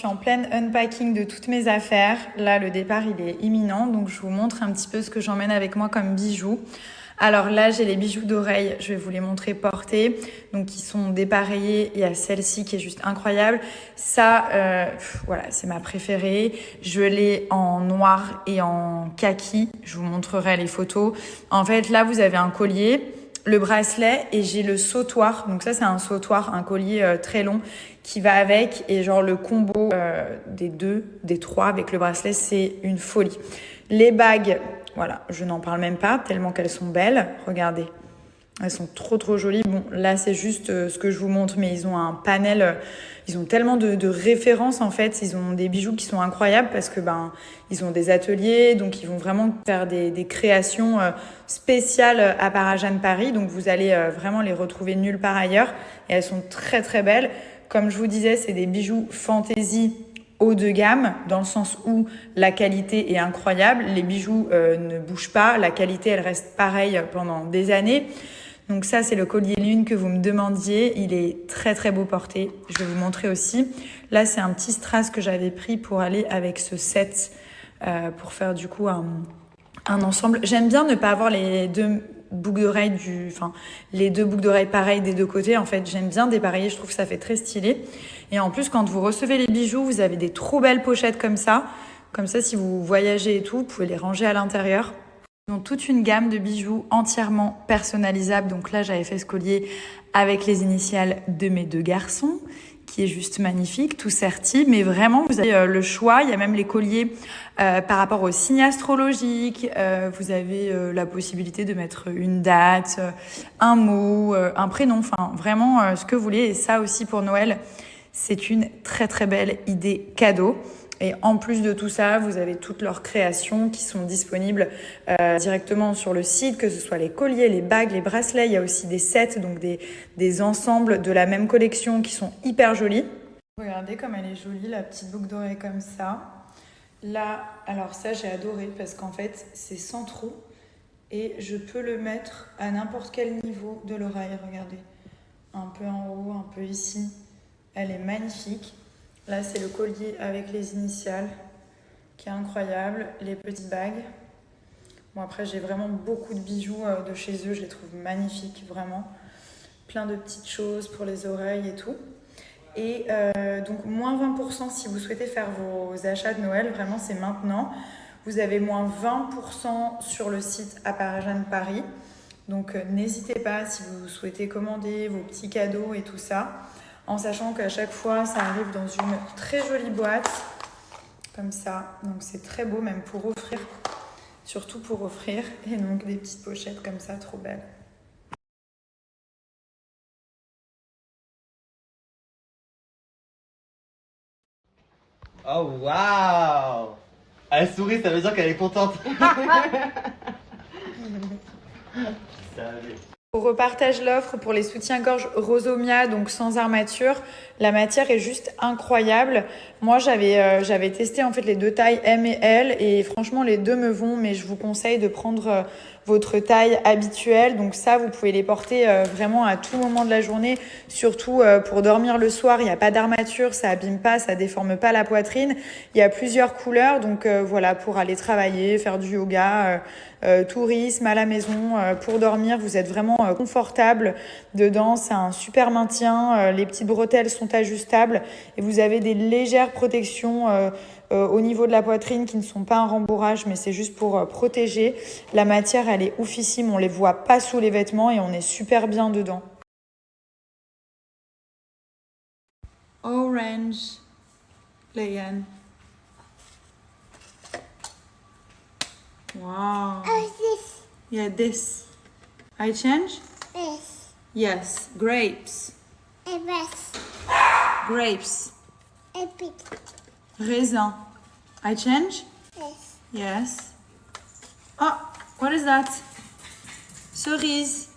suis en pleine unpacking de toutes mes affaires. Là, le départ, il est imminent, donc je vous montre un petit peu ce que j'emmène avec moi comme bijoux. Alors là, j'ai les bijoux d'oreille, je vais vous les montrer portés. Donc, ils sont dépareillés. Il y a celle-ci qui est juste incroyable. Ça, voilà, c'est ma préférée. Je l'ai en noir et en kaki. Je vous montrerai les photos. En fait, là, vous avez un collier, le bracelet et j'ai le sautoir. Donc ça, c'est un sautoir, un collier très long qui va avec. Et genre, le combo des trois avec le bracelet, c'est une folie. Les bagues... Voilà, je n'en parle même pas, tellement qu'elles sont belles. Regardez, elles sont trop jolies. Bon, là, c'est juste ce que je vous montre, mais ils ont un panel, ils ont tellement de références, en fait. Ils ont des bijoux qui sont incroyables parce que, ils ont des ateliers, donc ils vont vraiment faire des créations spéciales à Parajan Paris. Donc, vous allez vraiment les retrouver nulle part ailleurs. Et elles sont très belles. Comme je vous disais, c'est des bijoux fantaisie haut de gamme, dans le sens où la qualité est incroyable, les bijoux ne bougent pas, la qualité elle reste pareille pendant des années. Donc ça c'est le collier lune que vous me demandiez, il est très beau porté, je vais vous montrer aussi. Là c'est un petit strass que j'avais pris pour aller avec ce set, pour faire du coup un ensemble. J'aime bien ne pas avoir les deux boucles d'oreilles les deux boucles d'oreilles pareilles des deux côtés. En fait, j'aime bien dépareiller, je trouve que ça fait très stylé. Et en plus, quand vous recevez les bijoux, vous avez des trop belles pochettes comme ça. Comme ça, si vous voyagez et tout, vous pouvez les ranger à l'intérieur. Ils ont toute une gamme de bijoux entièrement personnalisables. Donc là, j'avais fait ce collier avec les initiales de mes deux garçons, qui est juste magnifique, tout serti. Mais vraiment, vous avez le choix. Il y a même les colliers par rapport au signe astrologique. Vous avez la possibilité de mettre une date, un mot, un prénom. Enfin, vraiment ce que vous voulez. Et ça aussi pour Noël, c'est une très belle idée cadeau. Et en plus de tout ça, vous avez toutes leurs créations qui sont disponibles directement sur le site, que ce soit les colliers, les bagues, les bracelets. Il y a aussi des sets, donc des ensembles de la même collection qui sont hyper jolis. Regardez comme elle est jolie, la petite boucle d'oreille comme ça. Là, alors ça j'ai adoré parce qu'en fait c'est sans trou et je peux le mettre à n'importe quel niveau de l'oreille. Regardez, un peu en haut, un peu ici. Elle est magnifique. Là, c'est le collier avec les initiales qui est incroyable. Les petites bagues. Bon, après, j'ai vraiment beaucoup de bijoux de chez eux. Je les trouve magnifiques, vraiment. Plein de petites choses pour les oreilles et tout. Et donc, moins 20% si vous souhaitez faire vos achats de Noël. Vraiment, c'est maintenant. Vous avez moins 20% sur le site à Parajan Paris. Donc, n'hésitez pas si vous souhaitez commander vos petits cadeaux et tout ça. En sachant qu'à chaque fois, ça arrive dans une très jolie boîte, comme ça. Donc c'est très beau, même pour offrir, surtout pour offrir. Et donc des petites pochettes comme ça, trop belles. Oh waouh! Elle sourit, ça veut dire qu'elle est contente. Salut. On repartage l'offre pour les soutiens-gorge Rosomia, donc sans armature. La matière est juste incroyable. Moi, j'avais testé en fait les deux tailles M et L et franchement, les deux me vont, mais je vous conseille de prendre votre taille habituelle. Donc ça, vous pouvez les porter vraiment à tout moment de la journée, surtout pour dormir le soir. Il n'y a pas d'armature, ça abîme pas, ça déforme pas la poitrine. Il y a plusieurs couleurs, donc voilà, pour aller travailler, faire du yoga, tourisme à la maison, pour dormir, vous êtes vraiment confortable dedans. C'est un super maintien. Les petites bretelles sont ajustables et vous avez des légères protections au niveau de la poitrine qui ne sont pas un rembourrage, mais c'est juste pour protéger. La matière, elle est oufissime. On les voit pas sous les vêtements et on est super bien dedans. Orange, Leanne. Wow. Oh, this. Yeah, this. I change? This. Yes. Grapes. A breast. Grapes. A big. Raisin. I change? This. Yes. Oh, what is that? Cerise.